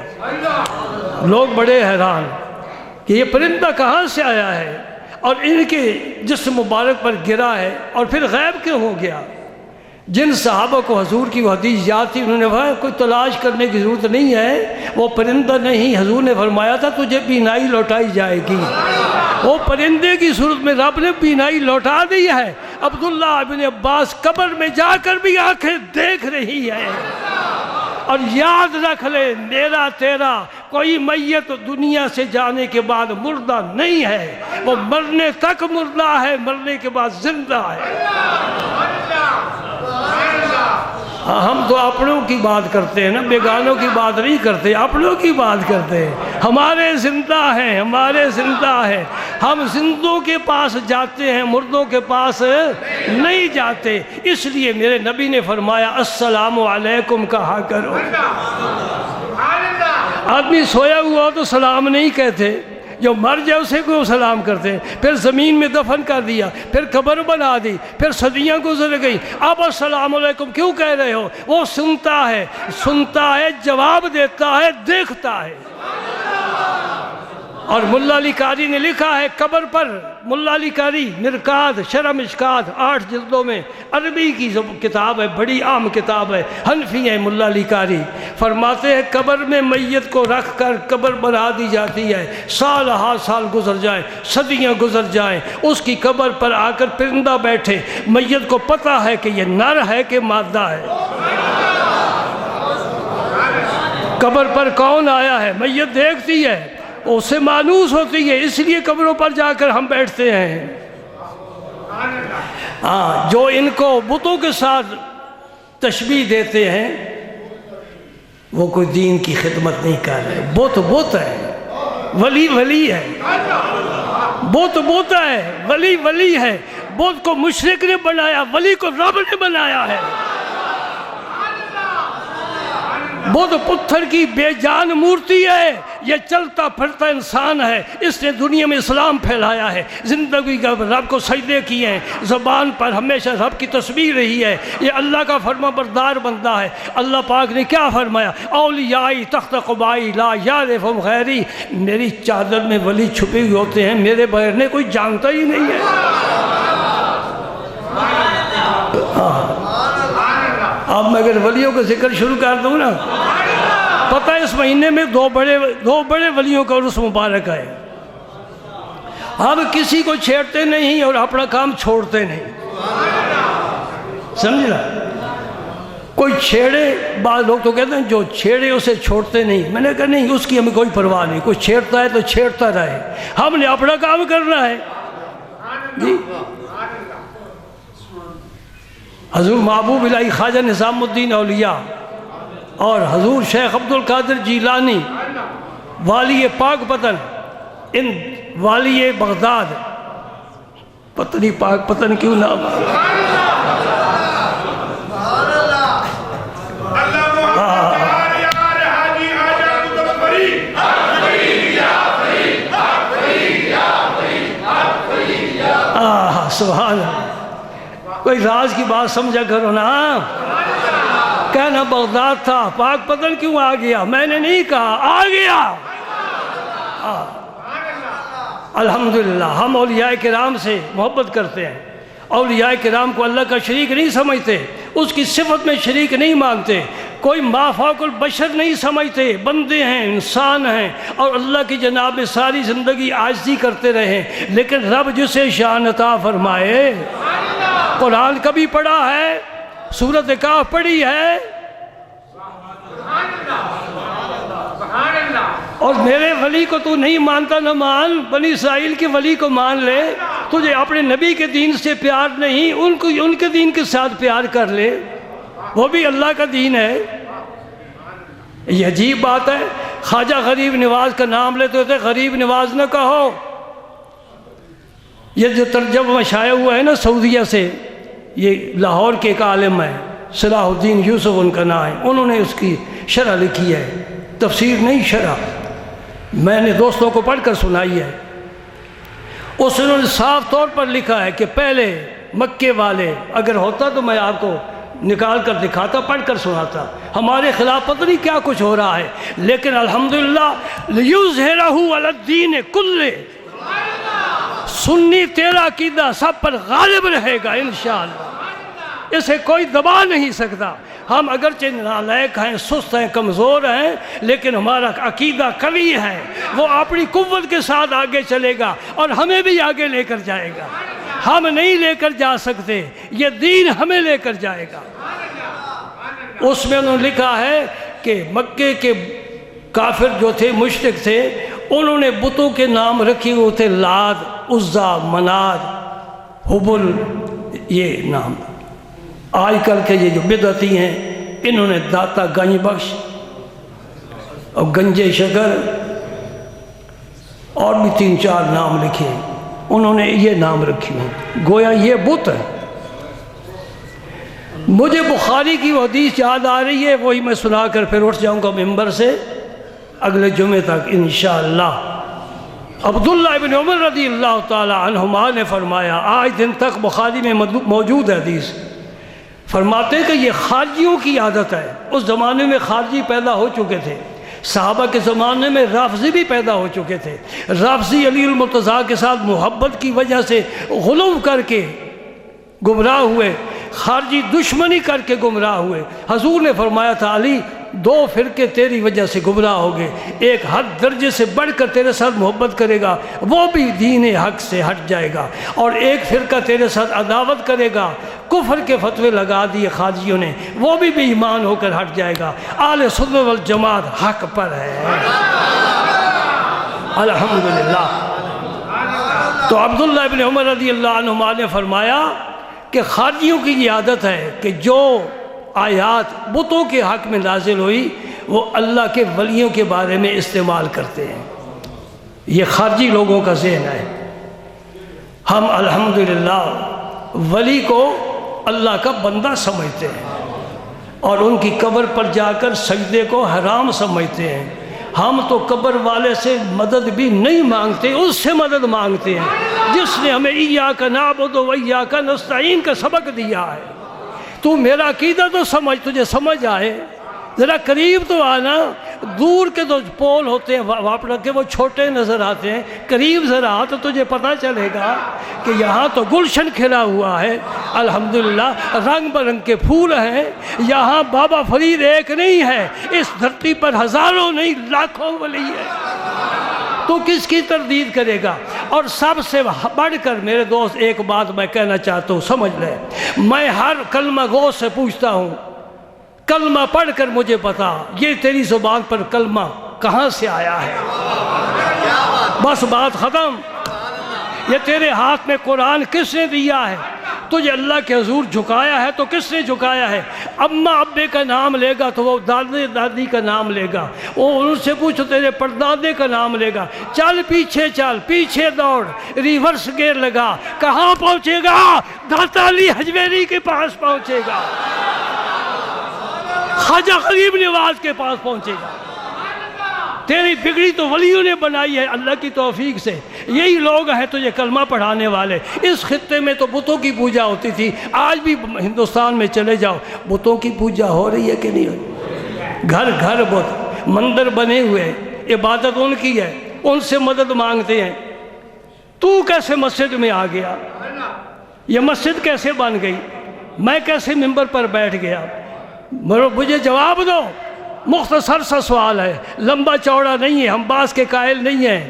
لوگ بڑے حیران کہ یہ پرندہ کہاں سے آیا ہے اور ان کے جسم مبارک پر گرا ہے اور پھر غائب کیوں ہو گیا؟ جن صحابہ کو حضور کی وہ حدیث یاد تھی، انہوں نے کہا کوئی تلاش کرنے کی ضرورت نہیں ہے، وہ پرندہ نہیں، حضور نے فرمایا تھا تجھے بینائی لوٹائی جائے گی۔ وہ پرندے کی صورت میں رب نے بینائی لوٹا دی ہے۔ عبداللہ ابن عباس قبر میں جا کر بھی آنکھیں دیکھ رہی ہے۔ اور یاد رکھ لے، میرا تیرا کوئی میت دنیا سے جانے کے بعد مردہ نہیں ہے، وہ مرنے تک مردہ ہے، مرنے کے بعد زندہ ہے۔ ہم تو اپنوں کی بات کرتے ہیں نا، بیگانوں کی بات نہیں کرتے، اپنوں کی بات کرتے ہیں۔ ہمارے زندہ ہیں، ہمارے زندہ ہیں، ہم زندوں کے پاس جاتے ہیں، مردوں کے پاس نہیں جاتے۔ اس لیے میرے نبی نے فرمایا السلام علیکم کہا کرو۔ آدمی سویا ہوا ہو تو سلام نہیں کہتے، جو مر جائے اسے کو سلام کرتے ہیں۔ پھر زمین میں دفن کر دیا، پھر قبر بنا دی، پھر صدیاں گزر گئی، اب السلام علیکم کیوں کہہ رہے ہو؟ وہ سنتا ہے، جواب دیتا ہے، دیکھتا ہے۔ اور ملا علی قاری نے لکھا ہے قبر پر، ملا علی قاری مرکات شرح مشکات 8 جلدوں میں، عربی کی کتاب ہے، بڑی عام کتاب ہے، حنفی ہے ملا علی قاری، فرماتے ہیں قبر میں میت کو رکھ کر قبر بنا دی جاتی ہے، سال ہا سال گزر جائیں، صدیاں گزر جائیں، اس کی قبر پر آ کر پرندہ بیٹھے، میت کو پتہ ہے کہ یہ نر ہے کہ مادہ ہے۔ قبر پر کون آیا ہے میت دیکھتی ہے، اس سے مانوس ہوتی ہے، اس لیے قبروں پر جا کر ہم بیٹھتے ہیں۔ جو ان کو بتوں کے ساتھ تشبیہ دیتے ہیں وہ کوئی دین کی خدمت نہیں کر رہے۔ بت ہے، ولی ہے، بت ہے، ولی ہے۔ بت کو مشرک نے بنایا، ولی کو رب نے بنایا ہے۔ بت پتھر کی بے جان مورتی ہے، یہ چلتا پھرتا انسان ہے، اس نے دنیا میں اسلام پھیلایا ہے، زندگی کا رب کو سجدے کیے ہیں، زبان پر ہمیشہ رب کی تسبیح رہی ہے، یہ اللہ کا فرما بردار بندہ ہے۔ اللہ پاک نے کیا فرمایا؟ اولیائی تخت قبائی لا یعرفہم غیری، میری چادر میں ولی چھپے ہوئے ہوتے ہیں، میرے بغیر نے کوئی جانتا ہی نہیں ہے۔ اب میں اگر ولیوں کا ذکر شروع کر دوں نا، پتہ ہے اس مہینے میں دو بڑے ولیوں کا عرس مبارک ہے۔ ہم کسی کو چھیڑتے نہیں اور اپنا کام چھوڑتے نہیں، سمجھنا؟ کوئی چھیڑے، بعض لوگ تو کہتے ہیں جو چھیڑے اسے چھوڑتے نہیں، میں نے کہا نہیں، اس کی ہمیں کوئی پرواہ نہیں، کوئی چھیڑتا ہے تو چھیڑتا رہے، ہم نے اپنا کام کرنا ہے جی۔ حضور محبوب الہی خواجہ نظام الدین اولیاء اور حضور شیخ عبد القادر جیلانی والی پاک پتن، ان والی بغداد، پتہ نہیں پاک پتن کیوں نام سبحان اللہ۔ کوئی راز کی بات سمجھا کرو نا، کہنا بغداد تھا، پاک پتن کیوں آ گیا؟ میں نے نہیں کہا، آ گیا۔ الحمدللہ ہم اولیاء کرام سے محبت کرتے ہیں، اولیاء کرام کو اللہ کا شریک نہیں سمجھتے، اس کی صفت میں شریک نہیں مانتے، کوئی ما فوق البشر نہیں سمجھتے، بندے ہیں، انسان ہیں، اور اللہ کی جناب میں ساری زندگی عاجزی کرتے رہے، لیکن رب جسے شان عطا فرمائے۔ قرآن کبھی پڑھا ہے؟ سورۃ کہف پڑھی ہے؟ اور میرے ولی کو تو نہیں مانتا نہ مان، بنی اسرائیل کے ولی کو مان لے، تجھے اپنے نبی کے دین سے پیار نہیں، ان کے دین کے ساتھ پیار کر لے، وہ بھی اللہ کا دین ہے۔ یہ عجیب بات ہے، خواجہ غریب نواز کا نام لیتے ہوتے غریب نواز نہ کہو۔ یہ جو ترجمہ شائع ہوا ہے نا سعودیہ سے، یہ لاہور کے ایک عالم ہے، صلاح الدین یوسف ان کا نام ہے، انہوں نے اس کی شرح لکھی ہے، تفسیر نہیں شرح، میں نے دوستوں کو پڑھ کر سنائی ہے۔ اس انہوں نے صاف طور پر لکھا ہے کہ پہلے مکے والے، اگر ہوتا تو میں آپ کو نکال کر دکھاتا، پڑھ کر سناتا، ہمارے خلاف پتہ نہیں کیا کچھ ہو رہا ہے، لیکن الحمدللہ لِيُظْهِرَهُ عَلَى الدِّينِ كُلِّهِ، سنی تیرا عقیدہ سب پر غالب رہے گا انشاءاللہ، اسے کوئی دبا نہیں سکتا۔ ہم اگرچہ نالائق ہیں، سست ہیں، کمزور ہیں، لیکن ہمارا عقیدہ قوی ہے، وہ اپنی قوت کے ساتھ آگے چلے گا اور ہمیں بھی آگے لے کر جائے گا۔ ہم نہیں لے کر جا سکتے، یہ دین ہمیں لے کر جائے گا۔ اس میں انہوں نے لکھا ہے کہ مکے کے کافر جو تھے، مشرک تھے، انہوں نے بتوں کے نام رکھے ہوئے تھے، لات، عزا، منات، حبل، یہ نام۔ آج کل کے یہ جو بدعتی ہیں، انہوں نے داتا گنج بخش اور گنجے شکر اور بھی 3-4 نام لکھے ہیں، انہوں نے یہ نام رکھی ہیں، گویا یہ بت ہے۔ مجھے بخاری کی وہ حدیث یاد آ رہی ہے، وہی میں سنا کر پھر اٹھ جاؤں گا ممبر سے اگلے جمعے تک انشاءاللہ۔ عبداللہ ابن عمر رضی اللہ تعالی عنہما نے فرمایا، آج دن تک بخاری میں موجود ہے حدیث، فرماتے ہیں کہ یہ خارجیوں کی عادت ہے۔ اس زمانے میں خارجی پیدا ہو چکے تھے، صحابہ کے زمانے میں رافضی بھی پیدا ہو چکے تھے۔ رافضی علی المرتضیٰ کے ساتھ محبت کی وجہ سے غلو کر کے گمراہ ہوئے، خارجی دشمنی کر کے گمراہ ہوئے۔ حضور نے فرمایا تھا، علی 2 فرقے تیری وجہ سے گمراہ ہو گئے، ایک حد درجے سے بڑھ کر تیرے ساتھ محبت کرے گا، وہ بھی دین حق سے ہٹ جائے گا، اور ایک فرقہ تیرے ساتھ عداوت کرے گا، کفر کے فتوے لگا دیے خارجیوں نے، وہ بھی ایمان ہو کر ہٹ جائے گا۔ اہل سنت والجماعت حق پر ہے الحمدللہ۔ تو عبداللہ ابن عمر رضی اللہ عنہما نے فرمایا کہ خارجیوں کی یہ عادت ہے کہ جو آیات بتوں کے حق میں نازل ہوئی وہ اللہ کے ولیوں کے بارے میں استعمال کرتے ہیں۔ یہ خارجی لوگوں کا ذہن ہے۔ ہم الحمدللہ ولی کو اللہ کا بندہ سمجھتے ہیں اور ان کی قبر پر جا کر سجدے کو حرام سمجھتے ہیں۔ ہم تو قبر والے سے مدد بھی نہیں مانگتے، اس سے مدد مانگتے ہیں جس نے ہمیں ایاک نعبد و ایاک نستعین کا سبق دیا ہے۔ تو میرا عقیدہ تو سمجھ، تجھے سمجھ آئے، ذرا قریب تو آنا۔ دور کے تو پول ہوتے ہیں واپڑ کے، وہ چھوٹے نظر آتے ہیں، قریب ذرا آ تو تجھے پتہ چلے گا کہ یہاں تو گلشن کھلا ہوا ہے الحمدللہ، رنگ برنگ کے پھول ہیں۔ یہاں بابا فرید ایک نہیں ہے، اس دھرتی پر ہزاروں نہیں لاکھوں ولی ہے، تو کس کی تردید کرے گا؟ اور سب سے بڑھ کر میرے دوست ایک بات میں کہنا چاہتا ہوں، سمجھ لیں، میں ہر کلمہ گو سے پوچھتا ہوں، کلمہ پڑھ کر مجھے بتا، یہ تیری زبان پر کلمہ کہاں سے آیا ہے؟ بس بات ختم۔ یہ تیرے ہاتھ میں قرآن کس نے دیا ہے؟ تجھے اللہ کے حضور جھکایا ہے تو کس نے جھکایا ہے؟ اماں ابے کا نام لے گا تو وہ دادے دادی کا نام لے گا، وہ ان سے پوچھو تیرے پردادے کا نام لے گا۔ چل پیچھے، چل پیچھے دوڑ، ریورس گیئر لگا، کہاں پہنچے گا؟ داتا علی حجویری کے پاس پہنچے گا، خواجہ غریب نواز کے پاس پہنچے گا۔ تیری بگڑی تو ولیوں نے بنائی ہے اللہ کی توفیق سے، یہی لوگ ہیں تجھے کلمہ پڑھانے والے۔ اس خطے میں تو بتوں کی پوجا ہوتی تھی، آج بھی ہندوستان میں چلے جاؤ بتوں کی پوجا ہو رہی ہے کہ نہیں ہو رہی؟ گھر گھر بت، مندر بنے ہوئے، عبادت ان کی ہے، ان سے مدد مانگتے ہیں۔ تو کیسے مسجد میں آ گیا؟ یہ مسجد کیسے بن گئی؟ میں کیسے ممبر پر بیٹھ گیا؟ مجھے جواب دو۔ مختصر سا سوال ہے، لمبا چوڑا نہیں ہے، ہم باس کے قائل نہیں ہیں،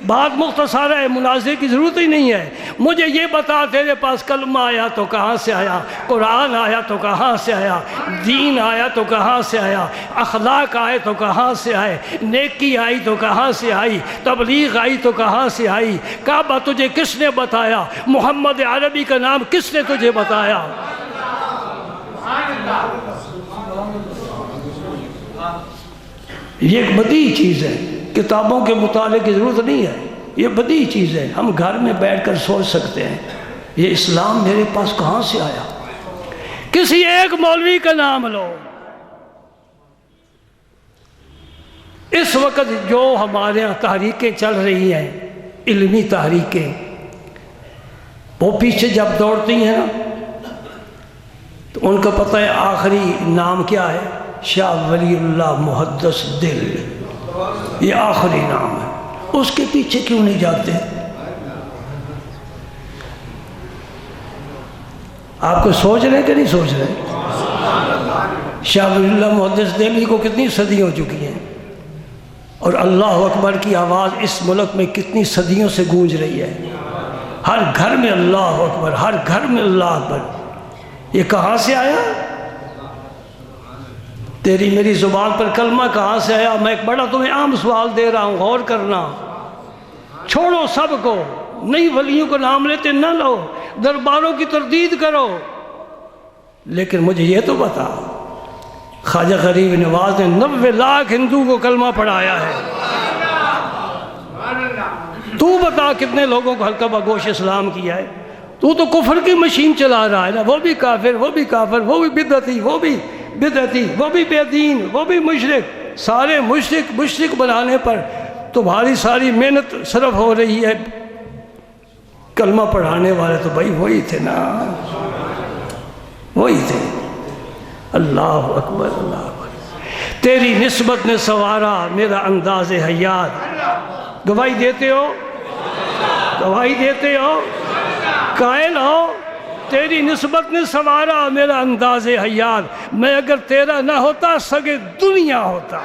بات مختصر ہے، مناظرے کی ضرورت ہی نہیں ہے۔ مجھے یہ بتا، تیرے پاس کلمہ آیا تو کہاں سے آیا؟ قرآن آیا تو کہاں سے آیا؟ دین آیا تو کہاں سے آیا؟ اخلاق آئے تو کہاں سے آئے؟ نیکی آئی تو کہاں سے آئی؟ تبلیغ آئی تو کہاں سے آئی؟ کعبہ تجھے کس نے بتایا؟ محمد عربی کا نام کس نے تجھے بتایا؟ یہ ایک بدیع چیز ہے، کتابوں کے مطالعے کی ضرورت نہیں ہے، یہ بدیع چیز ہے، ہم گھر میں بیٹھ کر سوچ سکتے ہیں یہ اسلام میرے پاس کہاں سے آیا؟ کسی ایک مولوی کا نام لو، اس وقت جو ہمارے یہاں تحریکیں چل رہی ہیں، علمی تحریکیں، وہ پیچھے جب دوڑتی ہیں نا تو ان کا پتہ ہے آخری نام کیا ہے؟ شاہ ولی اللہ محدث دل، یہ آخری نام ہے، اس کے پیچھے کیوں نہیں جاتے؟ آپ کو سوچ رہے ہیں کہ نہیں سوچ رہے؟ شاہ ولی اللہ محدث دل کو کتنی صدی ہو چکی ہیں، اور اللہ اکبر کی آواز اس ملک میں کتنی صدیوں سے گونج رہی ہے، ہر گھر میں اللہ اکبر، ہر گھر میں اللہ اکبر۔ یہ کہاں سے آیا؟ تیری میری زبان پر کلمہ کہاں سے آیا؟ میں ایک بڑا تمہیں عام سوال دے رہا ہوں، غور کرنا۔ چھوڑو سب کو، نئی ولیوں کو نام لیتے نہ لو، درباروں کی تردید کرو، لیکن مجھے یہ تو بتا، خواجہ غریب نواز نے 90 لاکھ ہندو کو کلمہ پڑھایا ہے، تو بتا کتنے لوگوں کو حلقہ بگوش اسلام کیا ہے؟ تو کفر کی مشین چلا رہا ہے نا، وہ بھی کافر، وہ بھی کافر، وہ بھی بدعتی، وہ بھی بدعتی، وہ بھی بے دین، وہ بھی مشرک، سارے مشرک بنانے پر تمہاری ساری محنت صرف ہو رہی ہے۔ کلمہ پڑھانے والے تو بھائی وہی تھے نا، وہی تھے۔ اللہ اکبر، اللہ اکبر۔ تیری نسبت نے سوارا میرا انداز حیات، گواہی دیتے ہو؟ گواہی دیتے ہو؟ قائل ہو؟ تیری نسبت نے سوارا میرا انداز حیات، میں اگر تیرا نہ ہوتا سگے دنیا ہوتا۔